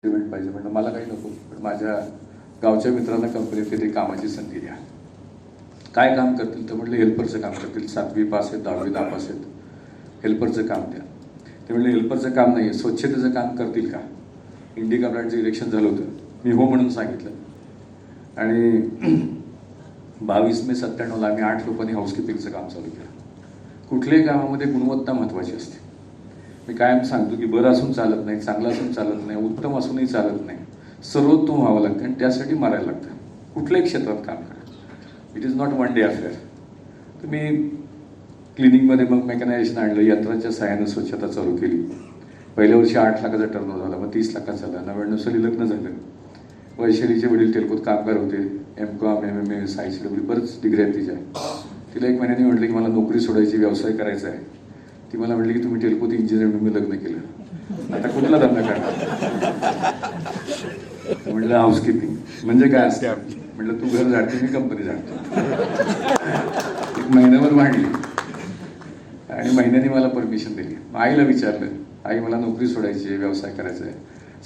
Payment पाहिजे. म्हणलं मला काही नको, पण माझ्या गावच्या मित्रांना कंपनीत ते कामाची संधी द्या. काय काम करतील तर म्हटलं हेल्परचं काम करतील. 7वी पास आहेत, 10वी नापास आहेत, हेल्परचं काम द्या. ते म्हणले हेल्परचं काम नाही आहे, स्वच्छतेचं काम करतील का. इंडिका ब्रँडचं इलेक्शन झालं होतं, मी हो म्हणून सांगितलं. आणि 22 मे 97ला आम्ही 8 लोकांनी हाऊसकीपिंगचं काम चालू केलं. कुठल्याही कामामध्ये गुणवत्ता महत्त्वाची असते. मी कायम सांगतो की बरं असून चालत नाही, चांगलं असून चालत नाही, उत्तम असूनही चालत नाही, सर्वोत्तम व्हावं लागतं आणि त्यासाठी मारायला लागतं. कुठल्याही क्षेत्रात काम करा, it is not one day affair. तुम्ही क्लिनिकमध्ये मग मेकॅनायझेशन आणलं, यंत्राच्या सहाय्यानं स्वच्छता चालू केली. पहिल्या वर्षी 8 लाखाचा टर्नओव्हर झाला, मग 30 लाखाचा झाला. 99 साली लग्न झालं. वैशालीचे वडील टेल्कोत कामगार होते, MCOM MMA ICW बरंच डिग्री आहेत तिच्या. तिला 1 महिन्याने म्हटलं की मला नोकरी सोडायची, व्यवसाय करायचा आहे. ती मला म्हटली की तुम्ही टेल्कोत इंजिनियर म्हणून मी लग्न केलं, आता कुठला धंदा करणार. म्हटलं हाऊसकीपिंग म्हणजे काय असतं. म्हटलं तू घर झाडते, मी कंपनी झाडतो. 1 महिन्यावर मांडली आणि महिन्याने मला परमिशन दिली. आईला विचारलं, आई मला नोकरी सोडायची आहे, व्यवसाय करायचा आहे.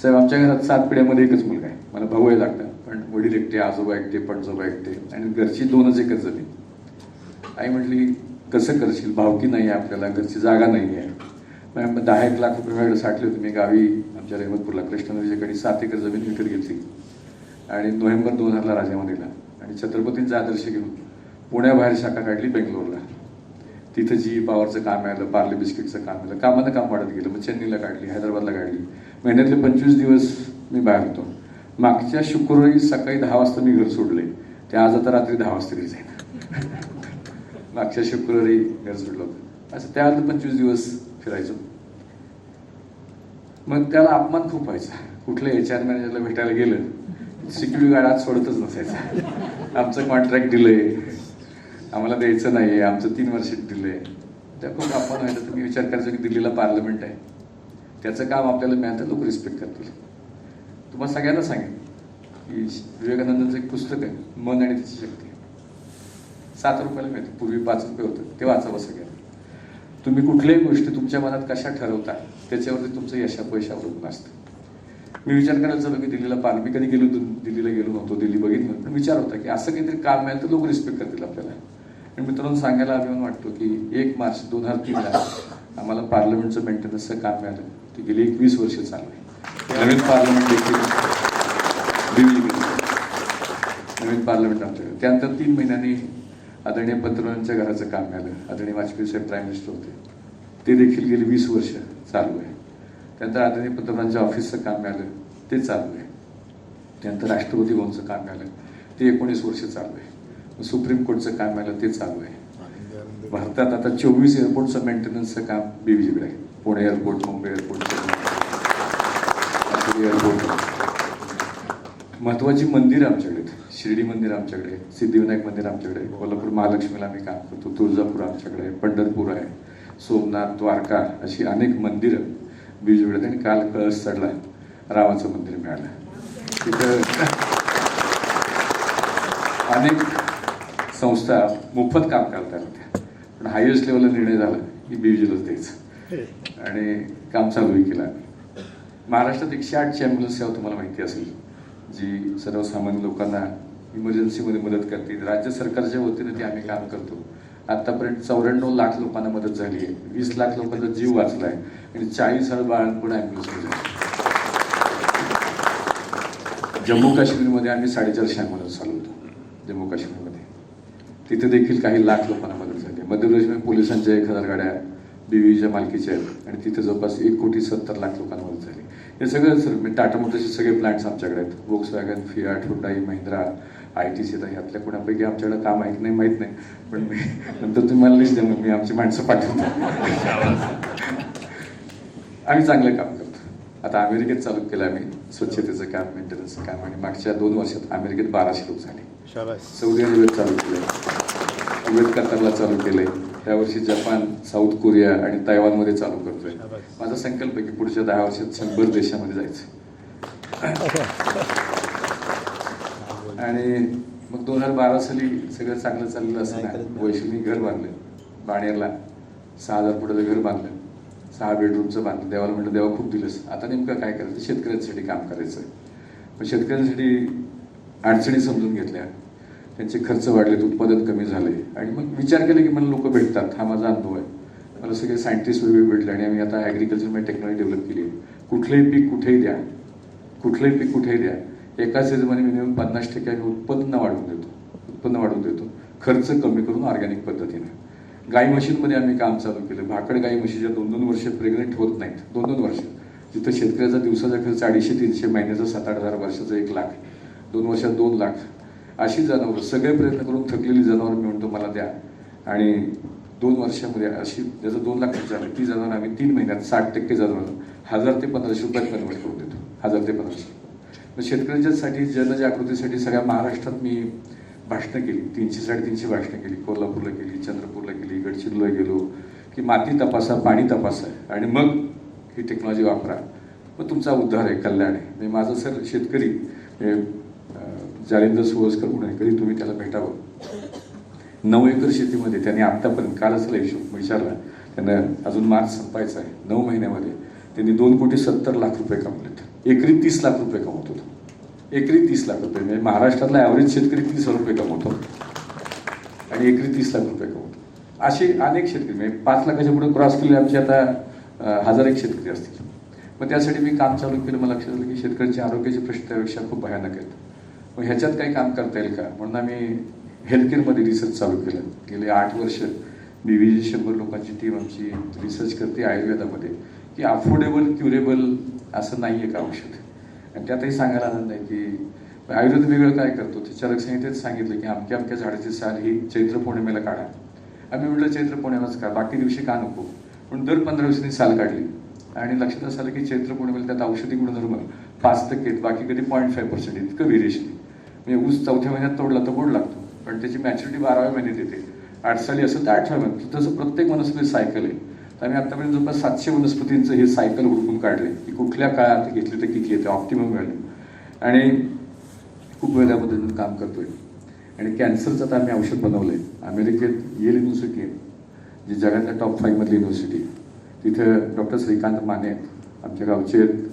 साहेब आमच्या घरात 7 पिढ्यामध्ये एकच मुलगा आहे, मला भाऊ आहे लागतं, पण वडील एकटे, आजोबा एकटे, पणजोबा एकटे आणि घरची 2च एकर जमीन. आई म्हटली कसं करशील, भावकी नाही आहे आपल्याला, घरची जागा नाही आहे. मग 10-1 लाख रुपये माझ्याकडे साठले होते. मी गावी आमच्या रेहमतपूरला कृष्णा नदीच्याकडे 7 एकर जमीन विकत घेतली आणि नोव्हेंबर 2000ला राजामध्ये दिला आणि छत्रपतींचा आदर्श घेऊन पुण्याबाहेर शाखा काढली बेंगलोरला. तिथं जी पॉवरचं काम आलं, पार्ले बिस्किटचं काम आलं, कामानं काम वाढत गेलं. मग चेन्नईला काढली, हैदराबादला काढली. महिन्यातले 25 दिवस मी बाहेर होतो. मागच्या शुक्रवारी सकाळी 10 वाजता मी घर सोडले, ते आज आता रात्री 10 वाजता घरी जाईल. मागच्या शुक्रवारी घर सोडलं होतं. असं त्यानंतर 25 दिवस फिरायचो. मग त्याला अपमान खूप व्हायचा. कुठल्या HR मॅनेजरला भेटायला गेलं, सिक्युरिटी गार्ड आज सोडतच नसायचा. आमचं कॉन्ट्रॅक्ट दिलंय, आम्हाला द्यायचं नाही आहे, आमचं 3 वर्ष दिलंय. त्या खूप अपमान व्हायचं. तर मी विचार करायचो की दिल्लीला पार्लमेंट आहे, त्याचं काम आपल्याला मिळालं, लोक रिस्पेक्ट करतील. तुम्हाला सगळ्यांना सांगेन की विवेकानंदांचं एक पुस्तक आहे, मन आणि तिची शक्ती. 7 रुपयाला मिळतं, पूर्वी 5 रुपये होतं. ते वाचावं सगळ्यांना. तुम्ही कुठल्याही गोष्टी तुमच्या मनात कशा ठरवता त्याच्यावरती तुमचं यशापयश अवलंबून असतं. मी विचार करायला चालू की दिल्लीला मी कधी दिल्लीला गेलो नव्हतो, दिल्ली बघितलं, पण विचार होता की असं काहीतरी काम मिळालं तर लोक रिस्पेक्ट करतील आपल्याला. आणि मित्रांनो सांगायला अभिमान वाटतो की 1 मार्च 2003ला आम्हाला पार्लमेंटचं मेंटेनन्सचं काम मिळालं. ते गेली 21 वर्ष चालू आहे. नवीन पार्लमेंट देखील नवीन पार्लमेंट आमच्याकडे. त्यानंतर 3 महिन्यांनी आदरणीय पंतप्रधानांच्या घराचं काम मिळालं. आदरणीय वाजपेयी साहेब प्राईम मिनिस्टर होते, ते देखील गेली 20 वर्ष चालू आहे. त्यानंतर आदरणीय पंतप्रधानांच्या ऑफिसचं काम मिळालं, ते चालू आहे. त्यानंतर राष्ट्रपती भवनचं काम मिळालं, ते 19 वर्ष चालू आहे. सुप्रीम कोर्टचं काम मिळालं, ते चालू आहे. भारतात आता 24 एअरपोर्टचं मेंटेनन्सचं काम BVGकडे आहे. Pune airport, Mumbai airport, airport. महत्वाची मंदिरं आमच्याकडे, शिर्डी मंदिर आमच्याकडे, सिद्धिविनायक मंदिर आमच्याकडे, कोल्हापूर महालक्ष्मीला आम्ही काम करतो, तुळजापूर आमच्याकडे, पंढरपूर आहे, सोमनाथ, द्वारका, अशी अनेक मंदिरं BVGकडे. आणि काल कळस चढला, रामाचं मंदिर मिळालं. तिथं अनेक संस्था मोफत काम करता होत्या, पण हायएस्ट लेवलला निर्णय झाला की BVGलाच द्यायचं आणि काम चालूही केलं आम्ही. महाराष्ट्रात 108ची ॲम्ब्युलन्स सेवा तुम्हाला माहिती असेल, जी सर्वसामान्य लोकांना इमर्जन्सीमध्ये मदत करते. राज्य सरकारच्या वतीने ते आम्ही काम करतो. आतापर्यंत 94 लाख लोकांना मदत झाली आहे, 20 लाख लोकांचा जीव वाचला आहे आणि 40,000 बाळांपूर्ण ॲम्ब्युलन्स. जम्मू काश्मीरमध्ये आम्ही 450 ॲम्ब्युलन्स चालवतो. जम्मू काश्मीरमध्ये तिथे देखील काही लाख लोकांना मदत झाली. मध्य प्रदेशमध्ये पोलिसांच्या 1000 गाड्या BVGच्या मालकीच्या आहेत आणि तिथे जवळपास 1,70,00,000 लोकांना मदत झाली. हे सगळं सर टाटा मोटर्सचे सगळे प्लांट्स आमच्याकडे आहेत. Volkswagen, Fiat, Hyundai, Mahindra, ITC. ह्यातल्या कोणापैकी आमच्याकडे काम आहे की नाही माहीत नाही, पण मी नंतर तुम्ही मला लिस्ट द्या, मग मी आमची माणसं पाठवतो. आम्ही चांगलं काम करतो. आता अमेरिकेत चालू केलं आम्ही स्वच्छतेचं काम, मेंटेनन्सचं काम. आणि मागच्या 2 वर्षात अमेरिकेत 1200 लोक झाले. सौदी अरेबियात चालू केलं, कुवेत, कतारला चालू केलंय. त्यावर्षी जपान, साऊथ कोरिया आणि तैवानमध्ये चालू करतोय. माझा संकल्प आहे की पुढच्या 10 वर्षात 100 देशामध्ये जायचं. आणि मग 2012 साली सगळं चांगलं चाललेलं असताना वैशालीने घर बांधलं बाणेरला. 6,000 फुटाचं घर बांधलं. 6 बेडरूमचं बांधलं. देवाला म्हटलं देवा खूप दिलंस, आता नेमकं काय करायचं, शेतकऱ्यांसाठी काम करायचं. पण शेतकऱ्यांसाठी अडचणी समजून घेतल्या, त्यांचे खर्च वाढलेत, उत्पादन कमी झाले आणि मग विचार केला की मला लोक भेटतात. हा माझा अनुभव आहे. मला सगळे सायंटिस्ट वेगळे भेटले आणि आम्ही आता ॲग्रिकल्चरमध्ये टेक्नॉलॉजी डेव्हलप केली आहे. कुठलंही पीक कुठेही द्या, कुठलंही पीक कुठेही द्या, एका सीझनमध्ये मिनिमम 50% आम्ही उत्पन्न वाढवून देतो. खर्च कमी करून ऑर्गॅनिक पद्धतीने. गाई म्हशींमध्ये आम्ही काम चालू केलं. भाकड गाई म्हशीच्या 2-2 वर्ष प्रेग्नेंट होत नाहीत. 2-2 वर्ष. जिथं शेतकऱ्याचा दिवसाचा खर्च 250-300, महिन्याचा 7-8 हजार, वर्षाचा 1 लाख, 2 वर्षात 2 लाख. अशी जनावरं सगळे प्रयत्न करून थकलेली जनावरं मिळून तो मला द्या आणि 2 वर्षामध्ये अशी ज्याचं 2 लाख खर्च झालं ती जनावरं आम्ही 3 महिन्यात 60% जनावरं 1000 ते 1500 रुपयात कन्वर्ट करून देतो. 1000 ते 1500. मग शेतकऱ्यांच्यासाठी जनजागृतीसाठी सगळ्या महाराष्ट्रात मी भाषणं केली. 300-350 भाषणं केली. कोल्हापूरला केली, चंद्रपूरला केली, गडचिरोलीला गेलो की माती तपासा, पाणी तपासा आणि मग ही टेक्नॉलॉजी वापरा, मग तुमचा उद्धार आहे, कल्याण आहे. म्हणजे माझं सर शेतकरी जालिंदर सुवस्कर म्हणून आहे, कधी तुम्ही त्याला भेटावं. 9 एकर शेतीमध्ये त्यांनी आत्तापर्यंत, कालच हिशोब विचारला, त्यांना अजून मार्च संपायचा आहे, 9 महिन्यामध्ये त्यांनी 2,70,00,000 रुपये कमवलेत. एकरी 30 लाख रुपये कमवत होतो. एकरी 30 लाख रुपये. म्हणजे महाराष्ट्रातला ॲव्हरेज शेतकरी 30,000 रुपये कमवतो आणि एकरी 30 लाख रुपये कमवतो. असे अनेक शेतकरी, म्हणजे 5 लाखाच्या पुढे क्रॉस केले आमचे आता 1000 शेतकरी असतील. मग त्यासाठी मी काम चालू केलं. मला लक्षात आलं की शेतकऱ्यांच्या आरोग्याचे प्रश्न त्यापेक्षा खूप भयानक आहेत. मग ह्याच्यात काही काम करता येईल का, म्हणून आम्ही हेल्थकेअरमध्ये रिसर्च चालू केलं. गेले 8 वर्ष BVG 100 लोकांची टीम आमची रिसर्च करते आयुर्वेदामध्ये की अफोर्डेबल, क्युरेबल असं नाही आहे का औषध. आणि त्यातही सांगायला आनंद आहे की आयुर्वेद वेगळं काय करतो. ते चरक संहितेत सांगितलं की अमक्या झाडाची साल ही चैत्र पौर्णिमेला काढा. आम्ही म्हटलं चैत्र पौर्णिमाच का, बाकी दिवशी का नको. पण दर 15 दिवसांनी साल काढली आणि लक्षात असं आलं की चैत्र पौर्णिमेला त्यात औषधी गुणधर्म 5%, बाकी कधी 0.5% इतकं व्हेरिएशन. म्हणजे ऊस 4थ्या महिन्यात तोडला तर गोड लागतो, पण त्याची मॅच्युरिटी 12व्या महिन्यात येते. 8 साली असं तर 8व्या महिन्यात. तसं प्रत्येक वनस्पती सायकल आहे. तर आम्ही आतापर्यंत जवळपास 700 वनस्पतींचं हे सायकल हुडकून काढले की कुठल्या काळात घेतली तर किती येते, ऑप्टिमम व्हॅल्यू. आणि खूप वेगळ्या पद्धतीनं काम करतोय. आणि कॅन्सरचं तर आम्ही औषध बनवलंय. अमेरिकेत येल युनिव्हर्सिटी आहे, जी जगातल्या टॉप 5 मधली युनिव्हर्सिटी. तिथं डॉक्टर श्रीकांत माने आहेत, आमच्या गावचे आहेत.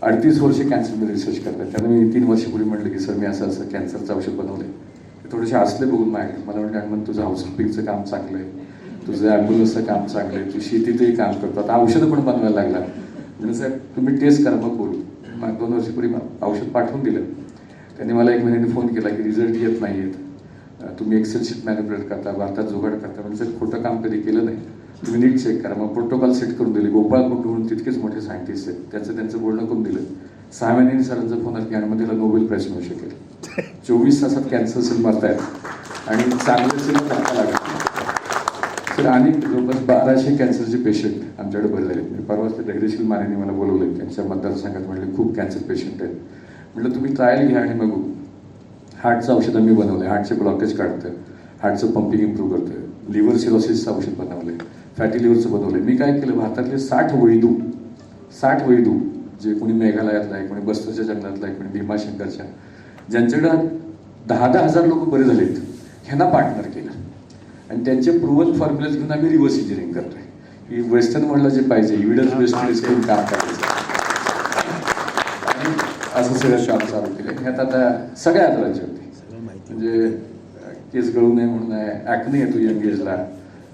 38 वर्षे कॅन्सरमध्ये रिसर्च करतात. त्यांना मी 3 वर्षापूर्वी म्हटलं की सर मी असं कॅन्सरचं औषध बनवलंय. ते थोडेसे हसले बघून माझ्याकडे. मला म्हटलं आणि तुझं हाऊसकीपिंगचं काम चांगलं आहे, तुझं ॲम्ब्युलन्सचं काम चांगलं आहे, तू शेतीतही काम करतो, आता औषधं पण बनवायला लागला. म्हणजे साहेब तुम्ही टेस्ट करा मग बोलू. मग 2 वर्षापूर्वी औषध पाठवून दिलं. त्यांनी मला 1 महिन्याने फोन केला की रिझल्ट येत नाही आहेत, तुम्ही एक्सेल शीट मॅनिप्युलेट करता, भारतात जुगाड करता. म्हणजे सर खोटं काम कधी केलं नाही, तुम्ही नीट चेक करा. मग प्रोटोकॉल सेट करून दिले. गोपाळ कुंडू म्हणून तितकेच मोठे सायंटिस्ट आहेत, त्यांचं बोलणं करून दिलं. 6 महिन्यांनी सरांचा फोन आला की आणि मग त्याला नोबेल प्राईज मिळू शकेल. 24 तासात कॅन्सर सेल मरतायत आणि चांगले सेल धक्का लागत. तर आणि जवळपास 1200 कॅन्सरचे पेशंट आमच्याकडे बरे झाले. परवाच ते धैर्यशील मानेने मला बोलवलं, त्यांच्या मतदारसंघात म्हणले खूप कॅन्सर पेशंट आहेत. म्हटलं तुम्ही ट्रायल घ्या आणि बघू. हार्टचं औषध आम्ही बनवलं, हार्टचे ब्लॉकेज काढतं, हार्टचं पंपिंग इम्प्रूव्ह करतं. लिव्हर सिरोसिसचं औषध बनवलं, फॅटी लिव्हरचं बनवलं. मी काय केलं, भारतातले 60 वैदू जे कोणी मेघालयातला आहे, कोणी बस्तरच्या जंगलातला आहे, कोणी भीमाशंकरच्या, ज्यांच्याकडे 10-10 हजार लोक बरे झालेत, ह्यांना पार्टनर केलं आणि त्यांचे प्रूव्हन फॉर्म्युलाज घेऊन आम्ही रिव्हर्स इंजिनिअरिंग करतोय. की वेस्टर्न वर्ल्डला जे पाहिजे इव्हिडन्स बेस्ड टेस्ट करून काम करायचं आणि असं सगळं काम चालू केलं. ह्यात आता सगळ्या आजारांची होती. म्हणजे केस गळू नये म्हणून आहे, ॲक्ने येतो यंग एजला,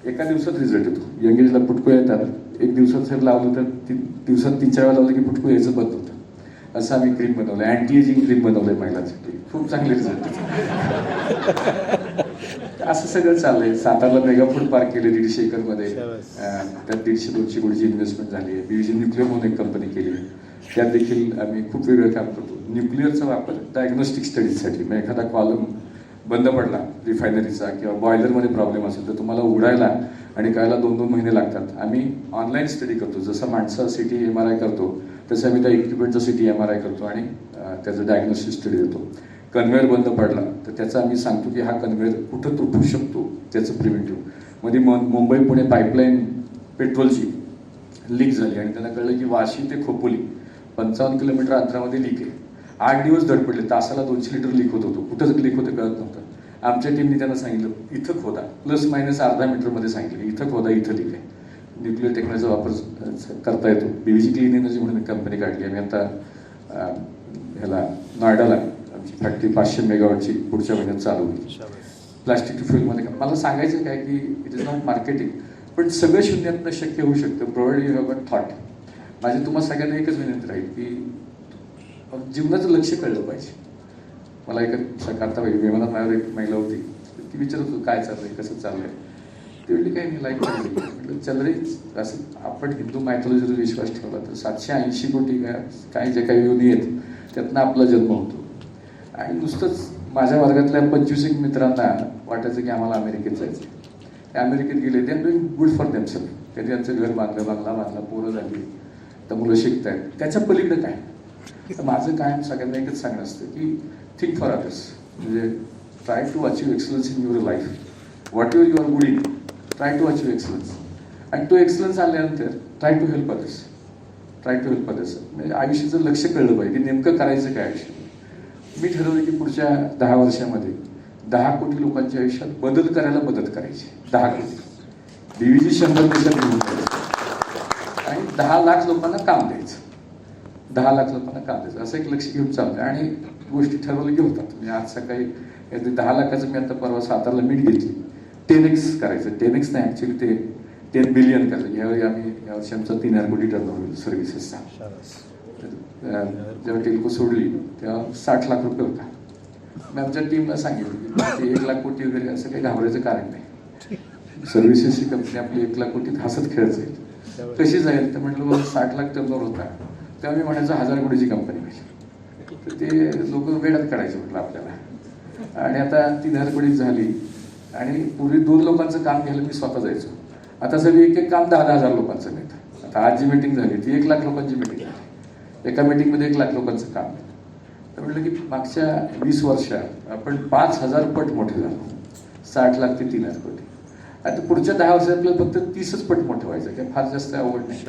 एका दिवसात रिझल्ट येतो. यंग एजला पुटकू येतात, 1 दिवसात जर लावलं तर दिवसात 3-4 वेळा लावलं की पुटकू यायचं बंद होतं. असं आम्ही क्रीम बनवलं, अँटी एजिंग क्रीम बनवलंय महिलांसाठी, खूप चांगले रिझल्ट. असं सगळं चाललंय. सातारला मेगा फूड पार्क केले 150 एकरमध्ये. त्यात 150-200 कोटीची इन्व्हेस्टमेंट झाली आहे. BVG न्यूक्लियर म्हणून एक कंपनी केली आहे, त्यात देखील आम्ही खूप वेगळं काम करतो. न्यूक्लिअरचा वापर डायग्नोस्टिक स्टडीजसाठी. मग एखादा कॉलम बंद पडला रिफायनरीचा किंवा बॉयलरमध्ये प्रॉब्लेम असेल तर तुम्हाला उघडायला आणि कळायला 2-2 महिने लागतात. आम्ही ऑनलाईन स्टडी करतो. जसं माणसं CT MRI करतो तसं आम्ही त्या इक्विपमेंटचा CT MRI करतो आणि त्याचं डायग्नोस्टिक स्टडी देतो. कन्व्हेअर बंद पडला तर त्याचं आम्ही सांगतो की हा कन्व्हेअर कुठं तुटू शकतो, त्याचं प्रिव्हेंटिव्ह. मध्ये मुंबई पुणे पाईपलाईन पेट्रोलची लीक झाली आणि त्यांना कळलं की वाशी ते खोपोली 55 किलोमीटर अंतरामध्ये लीक आहे. 8 दिवस धडपडले, तासाला 200 लिटर लीक होत होतो. कुठंच लीक होतं कळत नव्हतं. आमच्या टीमने त्यांना सांगितलं इथं खोदा, प्लस मायनस अर्धा मीटरमध्ये सांगितलं इथं खोदा, इथं लीक आहे. न्यूक्लिअर टेक्नॉलॉजीचा वापर करता येतो. BVG क्लीन एनर्जी म्हणून कंपनी काढली. आम्ही आता ह्याला नॉयडाला आमची फॅक्टरी 500 मेगावॉटची पुढच्या महिन्यात चालू होईल. प्लास्टिक टू फ्युलमध्ये मला सांगायचं काय की इट इज नॉट मार्केटिंग, पण सगळं शून्यातनं शक्य होऊ शकतं provide you have a thought. माझी तुम्हाला सगळ्यांना एकच विनंती राहील की जीवनाचं लक्ष कळलं पाहिजे. मला एक आता विमानात माझ्यावर एक महिला होती, ती विचारत होती काय चाललंय, कसं चाललंय. ती म्हणली काय मी लाईफ म्हटलं चल रे, असं आपण हिंदू मायथॉलॉजीवर विश्वास ठेवला तर 780 कोटी काय जे काही योनी आहेत त्यातनं आपला जन्म होतो. आणि नुसतंच माझ्या वर्गातल्या 25 मित्रांना वाटायचं की आम्हाला अमेरिकेत जायचं. ते अमेरिकेत गेले, ते डुईंग गुड फॉर देमसेल्फ. त्यांनी त्यांचं घर बांधलं, पोरं झाली, तर मुलं शिकत आहेत. त्याच्या पलीकडे काय. तर माझं कायम सगळ्यांना एकच सांगणं असतं की थिंक फॉर अदर्स. म्हणजे try to achieve excellence in your life. Whatever you are good in, try to achieve excellence. आणि तो एक्सलन्स आल्यानंतर ट्राय टू हेल्प अदर्स. म्हणजे आयुष्याचं लक्ष कळलं पाहिजे की नेमकं करायचं काय आयुष्यात. मी ठरवलं की पुढच्या 10 वर्षामध्ये 10 कोटी लोकांच्या आयुष्यात बदल करायला मदत करायची. 10 कोटी. BVG 100 देशात घेऊन जायचं आणि 10 लाख लोकांना काम द्यायचं. 10 लाख लोकांना काम द्यायचं असं एक लक्ष घेऊन चालतं. आणि गोष्टी ठरवल्या की होतात. म्हणजे आज सकाळी 10 लाखाचं मी आता परवा सातारला मीट घेतली. 10x करायचं. 10x नाही, ॲक्च्युली ते 10 बिलियन करायचं. यावेळी यावर्षी आमचा 3000 कोटी टर्नओव्हर होईल सर्व्हिसेसचा. जेव्हा टेल्को सोडली तेव्हा 60 लाख रुपये होता. मी आमच्या टीमला सांगितलं की 1 लाख कोटी वगैरे असं काही घाबरायचं कारण नाही. सर्व्हिसेसची कंपनी आपली 1 लाख कोटीत हसत खेळत जाईल. कशी जाईल तर म्हटलं 60 लाख टर्नओव्हर होता तेव्हा मी म्हणायचं 1000 कोटीची कंपनी पाहिजे. तर ते लोक वेळात काढायचे म्हटलं आपल्याला. आणि आता 3000 कोटी झाली. आणि पूर्वी 2 लोकांचं काम घ्यायला मी स्वतः जायचो. आता सगळी एक काम 10,000 लोकांचं मिळतं. आता आज जी मीटिंग झाली ती 1 लाख लोकांची मीटिंग झाली. एका मीटिंगमध्ये 1 लाख लोकांचं काम आहे. तर म्हटलं की मागच्या 20 वर्षात आपण 5000 पट मोठे झालो. 60 लाख ते 3000 कोटी. आता पुढच्या 10 वर्षात आपल्याला फक्त 30च पट मोठं व्हायचं. काय फार जास्त आवड नाही.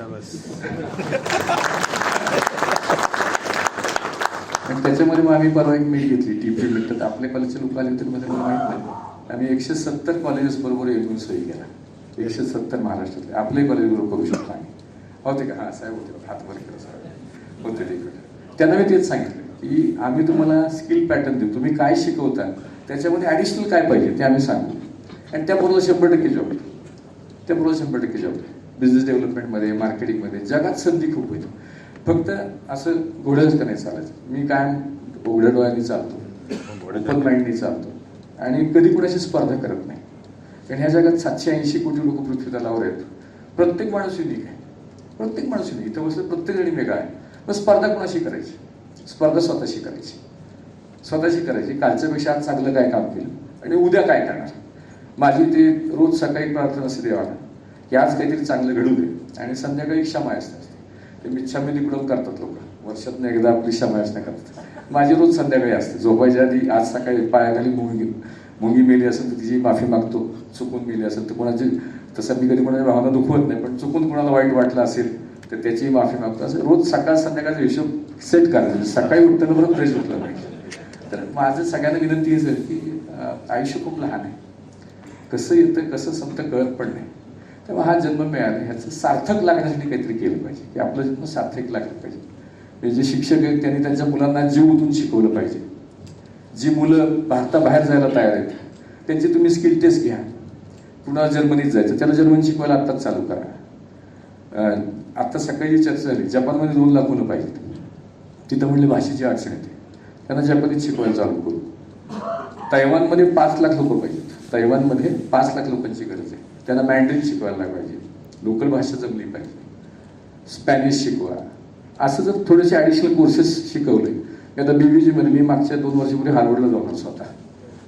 आणि त्याच्यामध्ये मग आम्ही परवा एक मीट घेतली. TP meet. तर आपल्या कॉलेजचे लोक आले तर मला माहीत नाही. आम्ही 170 कॉलेजेस बरोबर येऊन सही केला. 170 महाराष्ट्रातले आपले कॉलेज बरोबर करू शकतो आम्ही. होते का? हां साहेब होते. हात वर केला साहेब होते तिकडे. त्यांना मी तेच सांगितलं की आम्ही तुम्हाला स्किल पॅटर्न देऊ. तुम्ही काय शिकवता त्याच्यामध्ये ॲडिशनल काय पाहिजे ते आम्ही सांगू. आणि त्या बरोबर 100% जॉब. त्या बरोबर 100% जॉब. बिझनेस डेव्हलपमेंटमध्ये, मार्केटिंगमध्ये जगात संधी खूप आहेत. फक्त असं घोड्याच का नाही चालायचं. मी काय उघड्या डोळ्यांनी चालतो, ओपन माइंडनी चालतो आणि कधी कुणाशी स्पर्धा करत नाही. कारण ह्या जगात 780 कोटी लोक पृथ्वी तलावर आहेत. प्रत्येक माणूस युनिक आहे. प्रत्येक माणूस युनिक. इथं बसलं प्रत्येक जणी वेगळा आहे. मग स्पर्धा कोणाशी करायची. स्पर्धा स्वतःशी करायची. स्वतःशी करायची. कालच्यापेक्षा आज चांगलं काय काम केलं आणि उद्या काय करणार. माझी ते रोज सकाळी प्रार्थना असते देवाला की आज काहीतरी चांगलं घडू दे. आणि संध्याकाळी क्षमा असते. ते मिच्छामिलीकडून करतात लोक. वर्षातून एकदा आपली क्षमा असणं करतात. माझी रोज संध्याकाळी असते. झोपायच्या आधी आज सकाळी पायाखाली मुंगी मेली असेल तर तिची माफी मागतो. चुकून मेली असेल तर कोणाची, तसं मी कधी कोणाच्या भावना दुखवत नाही, पण चुकून कोणाला वाईट वाटलं असेल तर त्याची माफी मागतो. असं रोज सकाळ संध्याकाळचा हिशोब सेट करायचा. सकाळी उठताना बरोबर फ्रेश उठलं पाहिजे. तर माझं सगळ्यांना विनंती आहे सर की आयुष्य खूप लहान आहे. कसं येतं कसं संपतं कळत पण नाही. तेव्हा हा जन्म मिळाला ह्याचं सार्थक लागण्यासाठी काहीतरी केलं पाहिजे की आपलं जन्म सार्थक लागलं पाहिजे. हे जे शिक्षक आहेत त्यांनी त्यांच्या मुलांना जीव ओतून शिकवलं पाहिजे. जी मुलं भारताबाहेर जायला तयार आहेत त्यांची तुम्ही स्किल टेस्ट घ्या. पुन्हा जर्मनीत जायचं, त्याला जर्मनी शिकवायला आत्ताच चालू करा. आत्ता सकाळी चर्चा झाली जपानमध्ये 2 लाख मुलं पाहिजेत. तिथं म्हणले भाषेची अडचण येते, त्यांना जपानीत शिकवायला चालू करू. तैवानमध्ये 5 लाख लोक पाहिजेत. तैवानमध्ये 5 लाख लोकांची गरज आहे. त्यांना मॅन्ड्रिन शिकवायला पाहिजे. लोकल भाषा जमली पाहिजे. स्पॅनिश शिकवा. असं जर थोडेसे ॲडिशनल कोर्सेस शिकवले. आता BVG मध्ये मी मागच्या 2 वर्षापूर्वी हार्वर्डला जाऊन आलो स्वतः.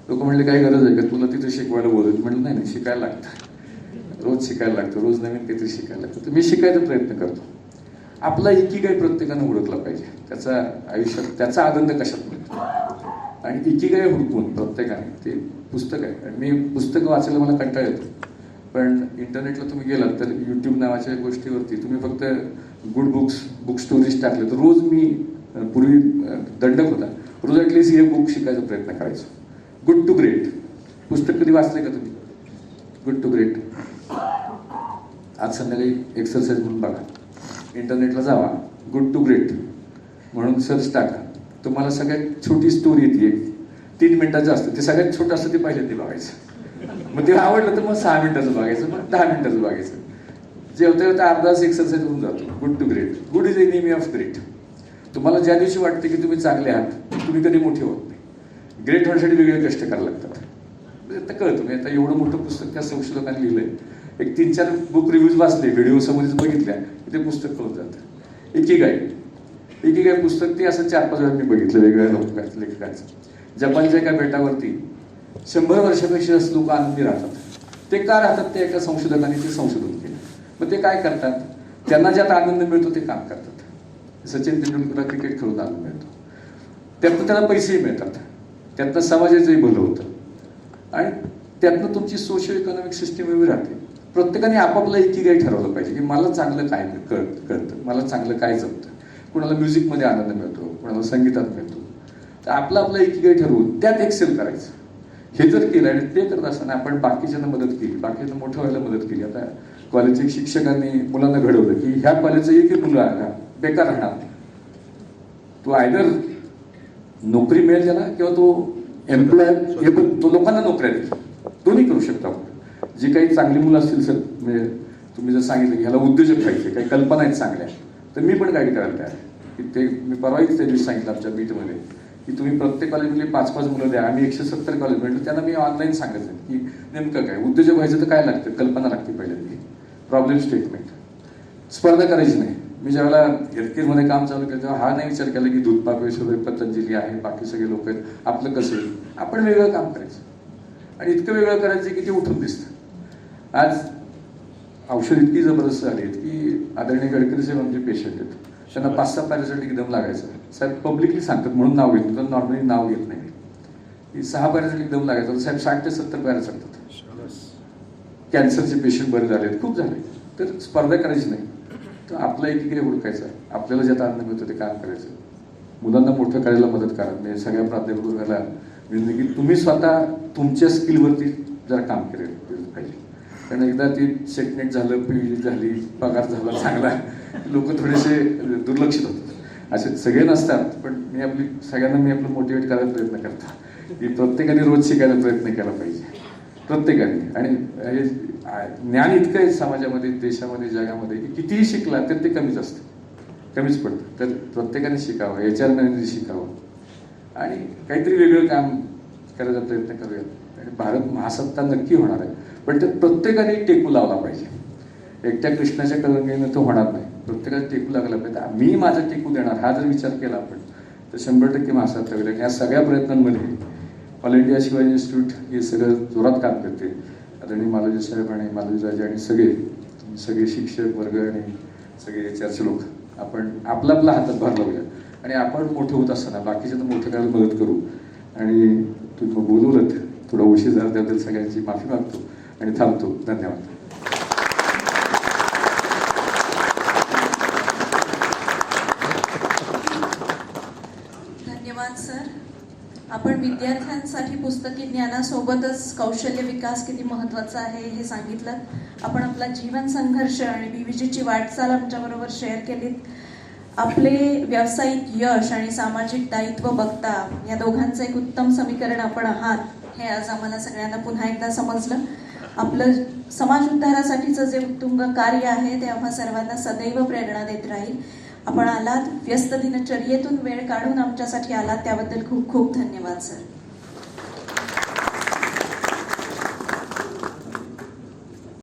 लोक म्हणले काही गरज आहे का तुला तिथे शिकवायला बोलत. म्हटलं नाही शिकायला लागतं. रोज शिकायला लागतं. रोज नवीन काहीतरी शिकायला लागतं. तर मी शिकायचा प्रयत्न करतो. आपला इकिगाई प्रत्येकानं ओळखला पाहिजे. त्याचा आयुष्यात त्याचा आनंद कशात मिळतो. आणि इकिगाई हुडकून प्रत्येकाने ते पुस्तक आहे. आणि मी पुस्तकं वाचायला मला कंटाळा येतो. पण इंटरनेटला तुम्ही गेलात तर YouTube नावाच्या गोष्टीवरती तुम्ही फक्त गुड बुक स्टोरीज टाकले तर रोज मी पूर्वी दंडक होता रोज ॲटलिस्ट हे बुक शिकायचा प्रयत्न करायचो. गुड टू ग्रेट पुस्तक कधी वाचलंय का तुम्ही? Good to great. आज संध्याकाळी एक्सरसाइज म्हणून बघा, इंटरनेटला जावा, गुड टू ग्रेट म्हणून सर्च टाका, तुम्हाला सगळ्यात छोटी स्टोरी येते, 3 मिनिटाचं असतं, ते सगळ्यात छोटं असतं ते पहिल्यांदा बघायचं, मग ते आवडलं तर मग 6 मिनिटाचं बघायचं, मग 10 मिनिटाचं बघायचं, जेवता जेवता अर्धा तास एक्सरसाइज होऊन जातो. Good to great. Good is enemy of great. तुम्हाला ज्या दिवशी वाटते की तुम्ही चांगले आहात, तुम्ही कधी मोठे होत नाही. ग्रेट होण्यासाठी वेगळे कष्ट करायला लागतात. आता कळतं मी, आता एवढं मोठं पुस्तक त्या संशोधकांनी लिहिलंय, एक 3-4 बुक रिव्ह्यूज वाचले, व्हिडिओ समोरच बघितल्या, ते पुस्तक कळून जातं. एकीगाय पुस्तक ते असं 4-5 वेळा मी बघितलं वेगवेगळ्या लेखकांचं. जपानच्या एका बेटावरती 100 वर्षापेक्षा जास्त लोक आनंदी राहतात. ते का राहतात ते एका संशोधकांनी ते संशोधन केलं. मग ते काय करतात, त्यांना ज्यात आनंद मिळतो ते काम करतात. सचिन तेंडुलकरला क्रिकेट खेळून आनंद मिळतो, त्यातनं त्याला पैसेही मिळतात, त्यातनं समाजाचंही भलं होतं आणि त्यातनं तुमची सोशल इकॉनॉमिक सिस्टीम उभी राहते. प्रत्येकाने आपापलं एकीगाई ठरवलं पाहिजे की मला चांगलं काय कळतं, मला चांगलं काय जमतं. कुणाला म्युझिकमध्ये आनंद मिळतो, कुणाला संगीतात मिळतो, तर आपलं आपलं एकीगाई ठरवून त्यात एक्सेल करायचं. हे जर केलं आणि ते करत असताना आपण बाकीच्यांना मदत केली, बाकीच्यांना मोठं व्हायला मदत केली. आता कॉलेजच्या शिक्षकांनी मुलांना घडवलं की ह्या कॉलेजचं एकही मुलं बेकार राहणार, तो आयदर नोकरी मिळेल त्याला किंवा तो एम्प्लॉय, तो लोकांना नोकऱ्या देईल, दोन्ही करू शकतो आपण. जी काही चांगली मुलं असतील सर, म्हणजे तुम्ही जर सांगितलं की ह्याला उद्योजक व्हायचे, काही कल्पना आहेत चांगल्या, तर मी पण गाईड करायला तयार आहे. की ते मी परवाच त्या दिवशी सांगितलं आमच्या मीटमध्ये की तुम्ही प्रत्येक कॉलेजमध्ये 5-5 मुलं द्या. आम्ही 170 कॉलेज म्हटलं, त्यांना मी ऑनलाईन सांगायचं की नेमकं काय उद्योजक व्हायचं तर काय लागतं, कल्पना लागते पहिल्यांदा, प्रॉब्लेम स्टेटमेंट, स्पर्धा करायची नाही. मी ज्यावेळेला हेल्थकेअरमध्ये काम चालू केलं तेव्हा हा नाही विचार केला की दूध पापेश्वर, पतंजली आहे, बाकी सगळे लोक आहेत, आपलं कसं आहे. आपण वेगळं काम करायचं आणि इतकं वेगळं करायचं की ते उठून दिसतं. आज औषध इतकी जबरदस्त झाली आहेत की आदरणीय गडकरी साहेब आमचे पेशंट आहेत, त्यांना 5-6 पॅरासिटिक दम लागायचा. साहेब पब्लिकली सांगतात म्हणून नाव घेत नाही, नॉर्मली नाव घेत नाही की 6 पॅरासिटिक दम लागायचा. साहेब 60 ते 70 पॅरा सांगतात. कॅन्सरचे पेशंट बरे झालेत, खूप झाले. तर स्पर्धा करायची नाही, तर आपलं एकीकडे ओळखायचं, आपल्याला ज्यात आनंद मिळतो ते काम करायचं. मुलांना मोठं करायला मदत करा. म्हणजे सगळ्या प्राध्यापकांना विनंती की तुम्ही स्वतः तुमच्या स्किलवरती जरा काम केलं पाहिजे. कारण एकदा ती सेटनेट झालं, पीएचडी झाली, पगार झाला चांगला, लोक थोडेसे दुर्लक्षित होतात. असे सगळे नसतात, पण मी आपलं मोटिवेट करायला प्रयत्न करतो की प्रत्येकाने रोज शिकायला प्रयत्न केला पाहिजे, प्रत्येकाने. आणि ज्ञान इतकं आहे समाजामध्ये, देशामध्ये, जगामध्ये की कितीही शिकला तर ते कमीच असतं, कमीच पडतं. तर प्रत्येकाने शिकावं, HR मॅनेजर शिकावं आणि काहीतरी वेगळं काम करायचा प्रयत्न करूयात. आणि भारत महासत्ता नक्की होणार आहे, पण ते प्रत्येकाने टेकू लावला पाहिजे. एकट्या कृष्णाच्या कलंगीनं तो होणार नाही, प्रत्येकाने टेकू लागला पाहिजे. मी माझा टेकू देणार हा जर विचार केला आपण तर 100% महासत्ता होईल. या सगळ्या प्रयत्नांमध्ये ऑल इंडिया शिवाजी इन्स्टिट्यूट हे सगळं जोरात काम करते. आदरणीय मालोजी साहेब आणि मालोजी राजे आणि सगळे शिक्षक वर्ग आणि सगळे HRचे लोक, आपण आपला हातात भार लावूया आणि आपण मोठे होत असताना बाकीच्यांना मोठं करायला मदत करू. आणि तुम्ही बोलवलं, थोडा उशीर झाला त्याबद्दल सगळ्यांची माफी मागतो आणि थांबतो. धन्यवाद. धन्यवाद सर. आपण विद्यार्थ्यांसाठी पुस्तकी ज्ञानासोबतच कौशल्य विकास किती महत्त्वाचा आहे हे सांगितलं. आपण आपला जीवन संघर्ष आणि BVGची वाटचाल आमच्याबरोबर शेअर केलीत. आपले व्यावसायिक यश आणि सामाजिक दायित्व बघता या दोघांचं एक उत्तम समीकरण आपण आहात हे आज आम्हाला सगळ्यांना पुन्हा एकदा समजलं. आपलं समाज उद्धारासाठीचं जे उत्तुंग कार्य आहे ते आम्हा सर्वांना सदैव प्रेरणा देत राहील. आपण आलात, व्यस्त दिनचर्येतून वेळ काढून आमच्यासाठी आलात, त्याबद्दल खूप खूप धन्यवाद सर.